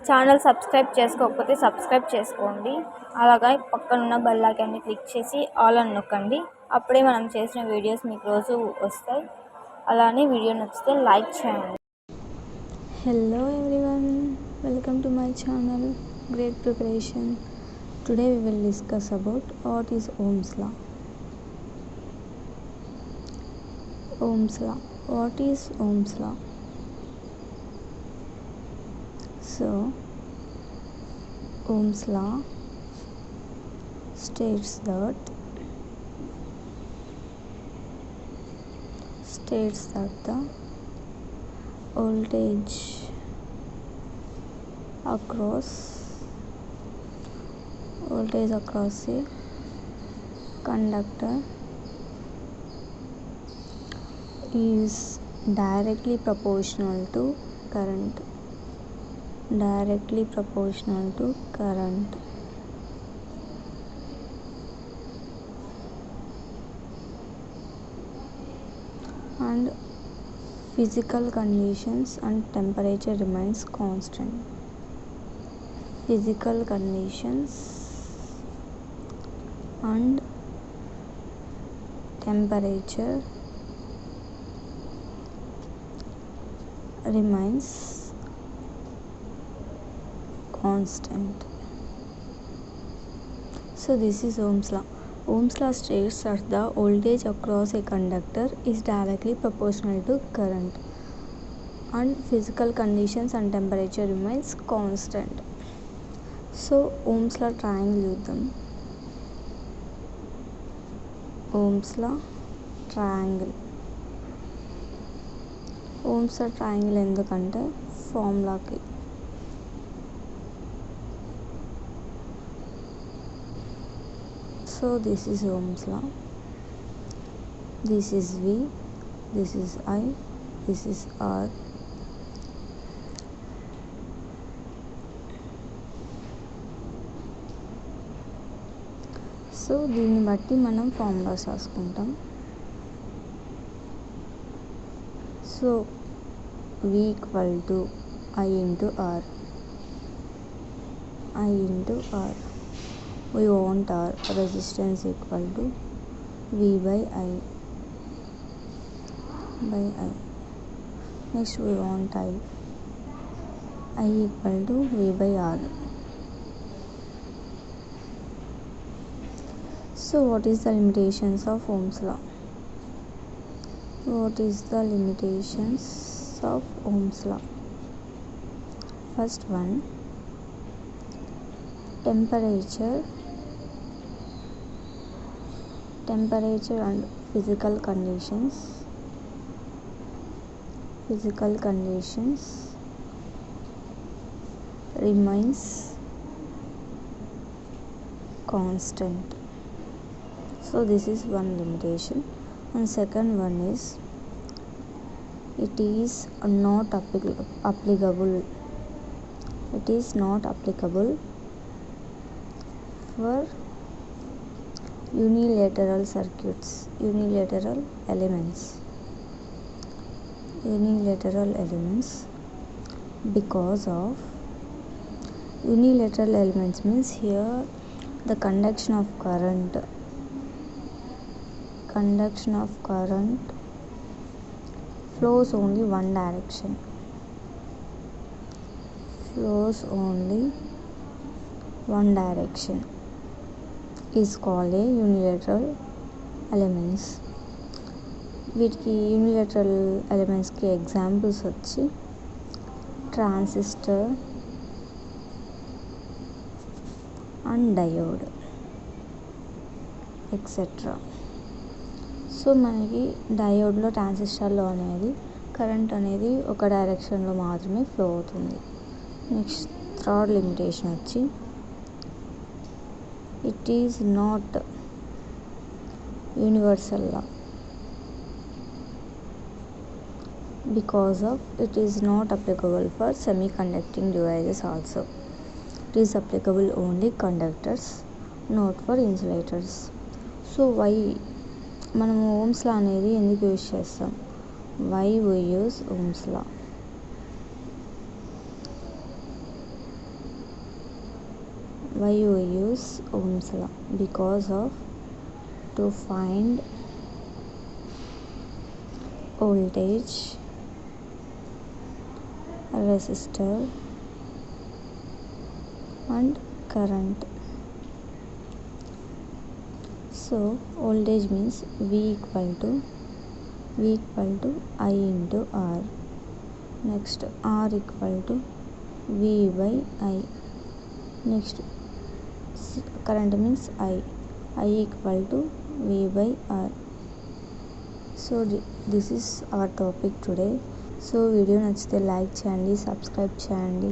Channel subscribe చేసుకోకపోతే subscribe చేసుకోండి. అలాగే పక్కనున్న బెల్ ఐకాన్ని క్లిక్ చేసి ఆల్ అని నొక్కండి. అప్పుడే మనం చేసిన వీడియోస్ మీకు రోజు వస్తాయి. అలానే వీడియో నచ్చితే లైక్ చేయండి. Hello everyone, welcome to my channel Great Preparation. Today we will discuss about what is Ohm's law. Ohm's law. What is Ohm's law? So Ohm's law states that the voltage across a conductor is directly proportional to current. And physical conditions and temperature remains constant. Physical conditions and temperature remains constant. So this is Ohm's law. Ohm's law states that the voltage across a conductor is directly proportional to current and physical conditions and temperature remains constant. So Ohm's law triangle చూద్దాం. Ohm's law triangle. Ohm's law triangle ఎందుకంటే ఫార్ములాకి So this is Ohm's law. This is V, this is I, this is R. So దీన్ని బట్టి మనం formulas రాసుకుంటాం. So V equal to I into R. We want our resistance equal to V by I. Next we want I equal to V by R. So what is the limitations of Ohm's law? First one, temperature and physical conditions remains constant. So this is one limitation. And second one is it is not applicable for unilateral elements because of unilateral elements means here the conduction of current flows only one direction. Is called a unilateral elements. వీటికి unilateral ఎలిమెంట్స్కి examples వచ్చి transistor and diode etcetera. So మనకి డయోడ్లో ట్రాన్సిస్టర్లో అనేది current అనేది ఒక డైరెక్షన్లో మాత్రమే flow అవుతుంది. Next third limitation వచ్చి it is not universal law because of it is not applicable for semiconducting devices also. It is applicable only conductors, not for insulators. So why మనము Ohm's లా అనేది ఎందుకు use చేస్తాం? why we use Ohm's law? Why we use Ohm's law? Because of to find voltage, resistor and current. So voltage means V equal to I into R. Next R equal to V by I. Next current means I equal to V by R. So this is our topic today. So video నచ్చితే like చేయండి, subscribe చేయండి.